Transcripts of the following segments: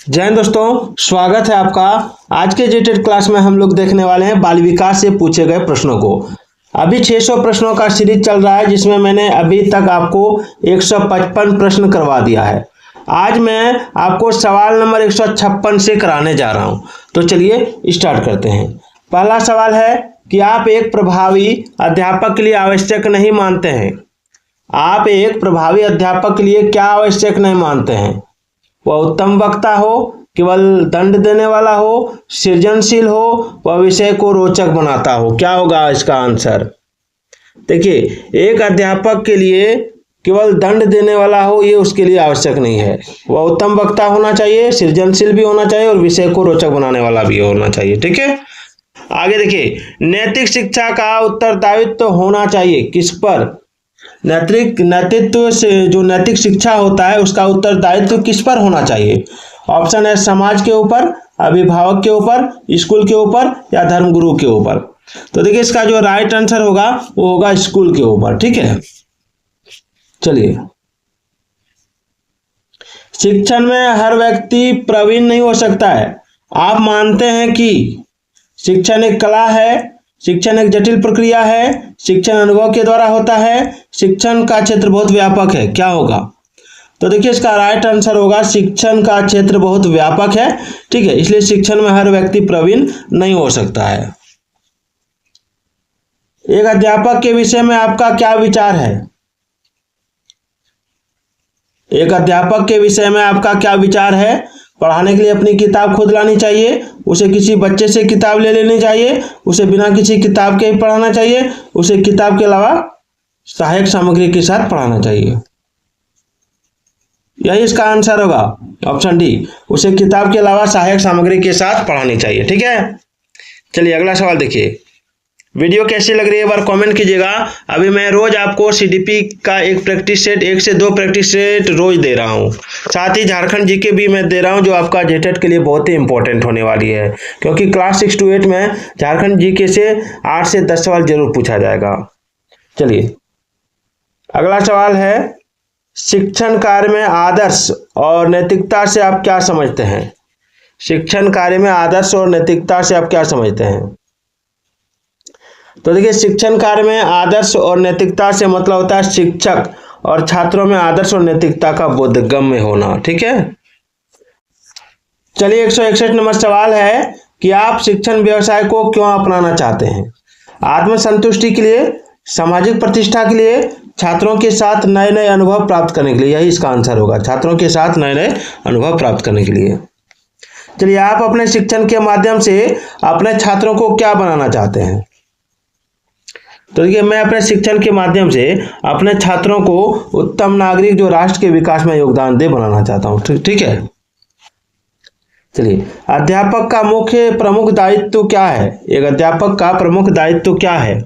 जय हिंद दोस्तों, स्वागत है आपका। आज के जेटेड क्लास में हम लोग देखने वाले हैं बाल विकास से पूछे गए प्रश्नों को। अभी 600 प्रश्नों का सीरीज चल रहा है, जिसमें मैंने अभी तक आपको 155 प्रश्न करवा दिया है। आज मैं आपको सवाल नंबर 156 से कराने जा रहा हूं। तो चलिए स्टार्ट करते हैं। पहला सवाल है कि आप एक प्रभावी अध्यापक के लिए आवश्यक नहीं मानते हैं। आप एक प्रभावी अध्यापक के लिए क्या आवश्यक नहीं मानते हैं? वह उत्तम वक्ता हो, केवल दंड देने वाला हो, सृजनशील हो, वह विषय को रोचक बनाता हो। क्या होगा इसका आंसर? देखिए, एक अध्यापक के लिए केवल दंड देने वाला हो, ये उसके लिए आवश्यक नहीं है। वह उत्तम वक्ता होना चाहिए, सृजनशील भी होना चाहिए और विषय को रोचक बनाने वाला भी होना चाहिए। ठीक है, आगे देखिए, नैतिक शिक्षा का उत्तरदायित्व होना चाहिए किस पर? नेतृत्व से जो नैतिक शिक्षा होता है उसका उत्तरदायित्व किस पर होना चाहिए? ऑप्शन है समाज के ऊपर, अभिभावक के ऊपर, स्कूल के ऊपर या धर्मगुरु के ऊपर। तो देखिए, इसका जो राइट आंसर होगा वो होगा स्कूल के ऊपर। ठीक है, चलिए। शिक्षण में हर व्यक्ति प्रवीण नहीं हो सकता है। आप मानते हैं कि शिक्षण एक कला है, शिक्षण एक जटिल प्रक्रिया है, शिक्षण अनुभव के द्वारा होता है, शिक्षण का क्षेत्र बहुत व्यापक है। क्या होगा? तो देखिए, इसका राइट आंसर होगा शिक्षण का क्षेत्र बहुत व्यापक है। ठीक है, इसलिए शिक्षण में हर व्यक्ति प्रवीण नहीं हो सकता है। एक अध्यापक के विषय में आपका क्या विचार है? एक अध्यापक के विषय में आपका क्या विचार है? पढ़ाने के लिए अपनी किताब खुद लानी चाहिए, उसे किसी बच्चे से किताब ले लेनी चाहिए, उसे बिना किसी किताब के ही पढ़ाना चाहिए, उसे किताब के अलावा सहायक सामग्री के साथ पढ़ाना चाहिए। यही इसका आंसर होगा, ऑप्शन डी। उसे किताब के अलावा सहायक सामग्री के साथ पढ़ानी चाहिए। ठीक है, चलिए अगला सवाल देखिए। वीडियो कैसी लग रही है एक बार कमेंट कीजिएगा। अभी मैं रोज आपको सीडीपी का एक प्रैक्टिस सेट, 1 से 2 प्रैक्टिस सेट रोज दे रहा हूं। साथ ही झारखंड जीके भी मैं दे रहा हूं, जो आपका जेटेट के लिए बहुत ही इंपॉर्टेंट होने वाली है, क्योंकि क्लास 6 to 8 में झारखंड जीके से 8 से 10 सवाल जरूर पूछा जाएगा। चलिए अगला सवाल है, शिक्षण कार्य में आदर्श और नैतिकता से आप क्या समझते हैं? शिक्षण कार्य में आदर्श और नैतिकता से आप क्या समझते हैं? तो देखिए, शिक्षण कार्य में आदर्श और नैतिकता से मतलब होता है शिक्षक और छात्रों में आदर्श और नैतिकता का बोधगम्य होना। ठीक है, चलिए 161 नंबर सवाल है कि आप शिक्षण व्यवसाय को क्यों अपनाना चाहते हैं? आत्मसंतुष्टि के लिए, सामाजिक प्रतिष्ठा के लिए, छात्रों के साथ नए नए अनुभव प्राप्त करने के लिए। यही इसका आंसर होगा, छात्रों के साथ नए नए अनुभव प्राप्त करने के लिए। चलिए, आप अपने शिक्षण के माध्यम से अपने छात्रों को क्या बनाना चाहते हैं? तो देखिए, मैं अपने शिक्षण के माध्यम से अपने छात्रों को उत्तम नागरिक जो राष्ट्र के विकास में योगदान दे बनाना चाहता हूं। ठीक है, चलिए, अध्यापक का मुख्य प्रमुख दायित्व क्या है? एक अध्यापक का प्रमुख दायित्व क्या है?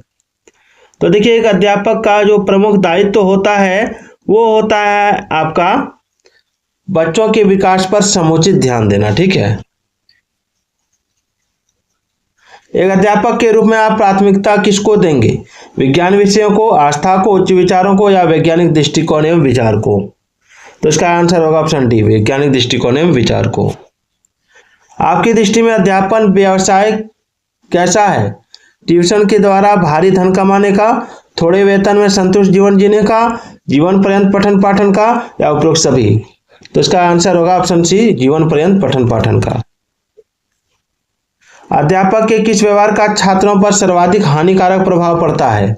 तो देखिए, एक अध्यापक का जो प्रमुख दायित्व होता है वो होता है आपका बच्चों के विकास पर समुचित ध्यान देना। ठीक है, एक अध्यापक के रूप में आप प्राथमिकता किसको देंगे? विज्ञान विषयों को, आस्था को, उच्च विचारों को या वैज्ञानिक दृष्टिकोण एवं विचार को? तो इसका आंसर होगा ऑप्शन डी, वैज्ञानिक दृष्टिकोण एवं विचार को। आपकी दृष्टि में अध्यापन व्यवसाय कैसा है? ट्यूशन के द्वारा भारी धन कमाने का, थोड़े वेतन में संतुष्ट जीवन जीने का, जीवन पर्यंत पठन पाठन का या उपरोक्त सभी? तो इसका आंसर होगा ऑप्शन सी, जीवन पर्यंत पठन पाठन का। अध्यापक के किस व्यवहार का छात्रों पर सर्वाधिक हानिकारक प्रभाव पड़ता है?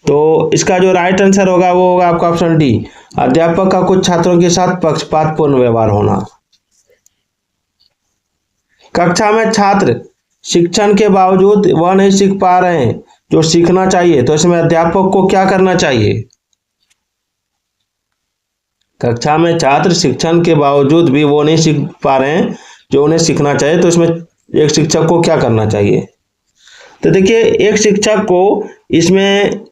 तो इसका जो राइट आंसर होगा वो होगा आपका ऑप्शन डी, अध्यापक का कुछ छात्रों के साथ पक्षपातपूर्ण व्यवहार होना। कक्षा में छात्र शिक्षण के बावजूद वह नहीं सीख पा रहे हैं जो सीखना चाहिए, तो इसमें अध्यापक को क्या करना चाहिए? कक्षा में छात्र शिक्षण के बावजूद भी वो नहीं सीख पा रहे हैं जो उन्हें सीखना चाहिए, तो इसमें एक शिक्षक को क्या करना चाहिए? तो देखिए, एक शिक्षक को इसमें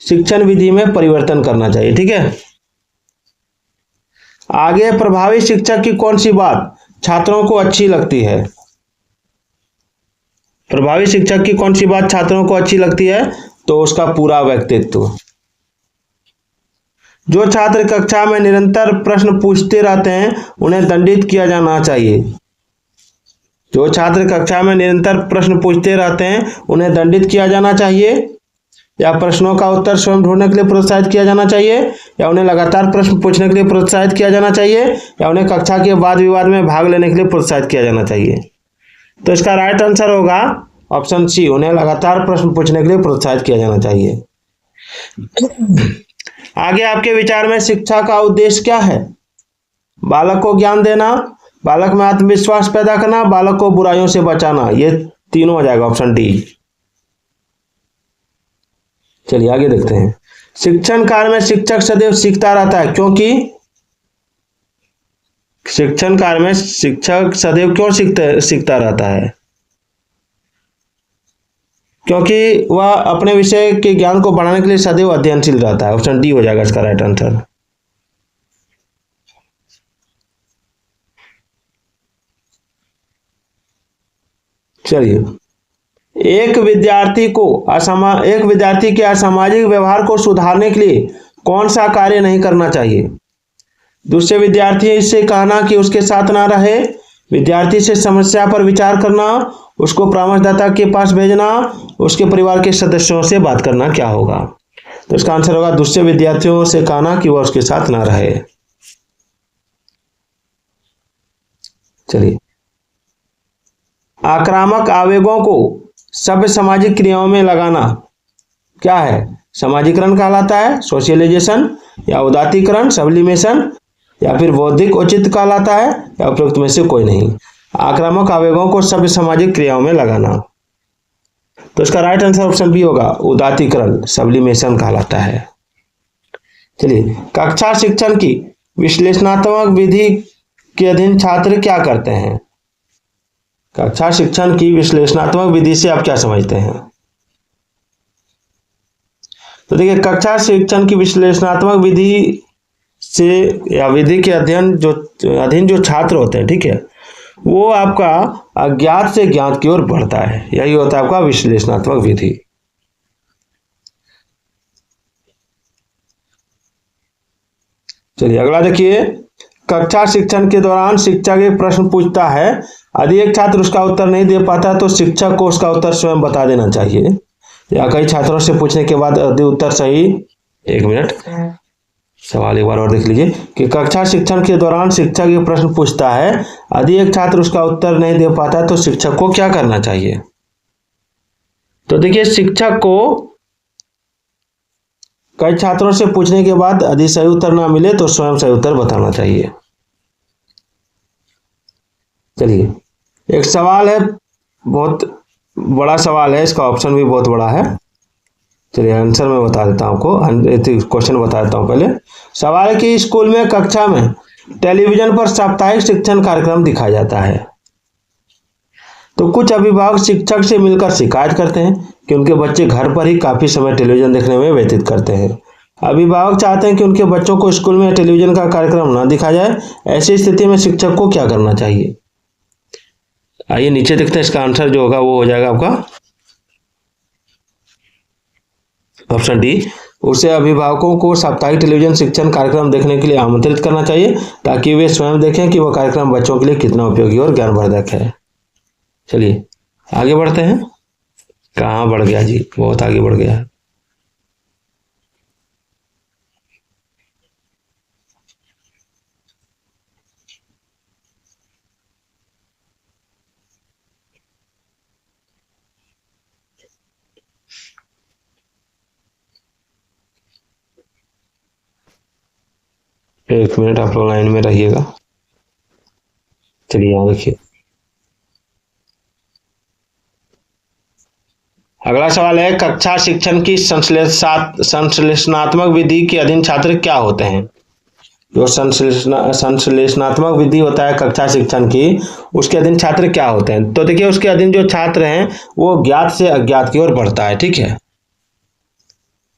शिक्षण विधि में परिवर्तन करना चाहिए। ठीक है, आगे, प्रभावी शिक्षक की कौन सी बात छात्रों को अच्छी लगती है? प्रभावी शिक्षक की कौन सी बात छात्रों को अच्छी लगती है? तो उसका पूरा व्यक्तित्व। जो छात्र कक्षा में निरंतर प्रश्न पूछते रहते हैं उन्हें दंडित किया जाना चाहिए। जो छात्र कक्षा में निरंतर प्रश्न पूछते रहते हैं उन्हें दंडित किया जाना चाहिए, या प्रश्नों का उत्तर स्वयं ढूंढने के लिए प्रोत्साहित किया जाना चाहिए, या उन्हें लगातार प्रश्न पूछने के लिए प्रोत्साहित किया जाना चाहिए, या उन्हें कक्षा के वाद विवाद में भाग लेने के लिए प्रोत्साहित किया जाना चाहिए। तो इसका राइट आंसर होगा ऑप्शन सी, उन्हें लगातार प्रश्न पूछने के लिए प्रोत्साहित किया जाना चाहिए। आगे आपके विचार में शिक्षा का उद्देश्य क्या है? बालक को ज्ञान देना, बालक में आत्मविश्वास पैदा करना, बालक को बुराइयों से बचाना। ये तीनों हो जाएगा ऑप्शन डी। चलिए आगे देखते हैं। शिक्षण कार्य में शिक्षक सदैव सीखता रहता है, क्योंकि शिक्षण कार्य में शिक्षक सदैव क्यों सीखता रहता है? क्योंकि वह अपने विषय के ज्ञान को बढ़ाने के लिए सदैव अध्ययनशील रहता है। ऑप्शन डी हो जाएगा इसका राइट आंसर। चलिए, एक विद्यार्थी के असामाजिक व्यवहार को सुधारने के लिए कौन सा कार्य नहीं करना चाहिए? दूसरे विद्यार्थी से कहना कि उसके साथ ना रहे, विद्यार्थी से समस्या पर विचार करना, उसको परामर्शदाता के पास भेजना, उसके परिवार के सदस्यों से बात करना। क्या होगा? तो इसका आंसर होगा दूसरे विद्यार्थियों से कहना कि वह उसके साथ ना रहे। चलिए, आक्रामक आवेगों को सभ्य सामाजिक क्रियाओं में लगाना क्या है? सामाजिकरण कहलाता है, सोशलाइजेशन, या उदात्तीकरण सब्लिमेशन, या फिर बौद्धिक औचित्य कहलाता है, या उपरोक्त में से कोई नहीं। आक्रामक आवेगों को सभ्य सामाजिक क्रियाओं में लगाना। तो इसका राइट आंसर ऑप्शन बी होगा, उदात्तीकरण सब्लिमेशन कहलाता है। चलिए, कक्षा शिक्षण की विश्लेषणात्मक विधि के अधीन छात्र क्या करते हैं? कक्षा शिक्षण की विश्लेषणात्मक विधि से आप क्या समझते हैं? तो देखिए, कक्षा शिक्षण की विश्लेषणात्मक विधि से या विधि के अधीन जो छात्र होते हैं, ठीक है, वो आपका अज्ञात से ज्ञात की ओर बढ़ता है। यही होता है आपका विश्लेषणात्मक विधि। चलिए अगला देखिए। कक्षा शिक्षण के दौरान शिक्षक एक प्रश्न पूछता है, यदि एक छात्र उसका उत्तर नहीं दे पाता तो शिक्षक को उसका उत्तर स्वयं बता देना चाहिए, या कई छात्रों से पूछने के बाद यदि उत्तर सही, एक मिनट, सवाल एक बार और देख लीजिए कि कक्षा शिक्षण के दौरान शिक्षक एक प्रश्न पूछता है, यदि एक छात्र उसका उत्तर नहीं दे पाता तो शिक्षक को क्या करना चाहिए? तो देखिए, शिक्षक को कई छात्रों से पूछने के बाद यदि सही उत्तर ना मिले तो स्वयं सही उत्तर बताना चाहिए। चलिए, एक सवाल है, बहुत बड़ा सवाल है, इसका ऑप्शन भी बहुत बड़ा है। चलिए आंसर मैं बता देता हूँ आपको, क्वेश्चन बता देता हूँ। पहले सवाल है कि स्कूल में कक्षा में टेलीविजन पर साप्ताहिक शिक्षण कार्यक्रम दिखाया जाता है, तो कुछ अभिभावक शिक्षक से मिलकर शिकायत करते हैं कि उनके बच्चे घर पर ही काफी समय टेलीविजन देखने में व्यतीत करते हैं। अभिभावक चाहते हैं कि उनके बच्चों को स्कूल में टेलीविजन का कार्यक्रम न दिखाया जाए। ऐसी स्थिति में शिक्षक को क्या करना चाहिए? आइए नीचे देखते हैं, इसका आंसर जो होगा वो हो जाएगा आपका ऑप्शन डी। उसे अभिभावकों को साप्ताहिक टेलीविजन शिक्षण कार्यक्रम देखने के लिए आमंत्रित करना चाहिए, ताकि वे स्वयं देखें कि वह कार्यक्रम बच्चों के लिए कितना उपयोगी और ज्ञानवर्धक है। चलिए आगे बढ़ते हैं। कहाँ बढ़ गया जी, बहुत आगे बढ़ गया। एक मिनट आप लोग लाइन में रहिएगा। चलिए यहाँ देखिए, अगला सवाल है, कक्षा शिक्षण की संश्लेषणात्मक विधि के अधीन छात्र क्या होते हैं? जो संश्लेषणात्मक विधि होता है कक्षा शिक्षण की, उसके अधीन छात्र क्या होते हैं? तो देखिए, उसके अधीन जो छात्र हैं वो ज्ञात से अज्ञात की ओर बढ़ता है, ठीक है।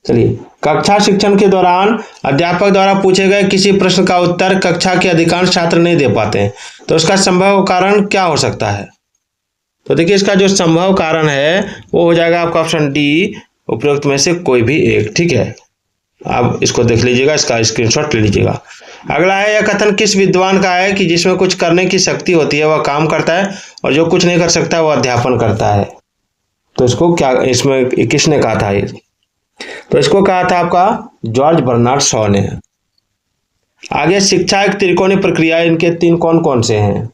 चलिए, कक्षा शिक्षण के दौरान अध्यापक द्वारा पूछे गए किसी प्रश्न का उत्तर कक्षा के अधिकांश छात्र नहीं दे पाते हैं, तो उसका संभव कारण क्या हो सकता है? तो देखिए, इसका जो संभव कारण है वो हो जाएगा आपका ऑप्शन डी, उपरोक्त में से कोई भी एक, ठीक है। आप इसको देख लीजिएगा, इसका स्क्रीनशॉट ले लीजिएगा। अगला है, यह कथन किस विद्वान का है कि जिसमें कुछ करने की शक्ति होती है वह काम करता है और जो कुछ नहीं कर सकता वह अध्यापन करता है। तो इसको क्या, इसमें किसने कहा था ये? तो इसको कहा था आपका जॉर्ज बर्नार्ड शॉ ने। आगे, शिक्षा एक त्रिकोणीय प्रक्रिया, इनके तीन कौन कौन से हैं?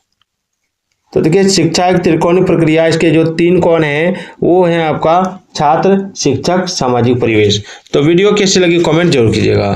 तो देखिए, शिक्षा एक त्रिकोणीय प्रक्रिया, इसके जो तीन कौन हैं वो हैं आपका छात्र, शिक्षक, सामाजिक परिवेश। तो वीडियो कैसी लगी कमेंट जरूर कीजिएगा।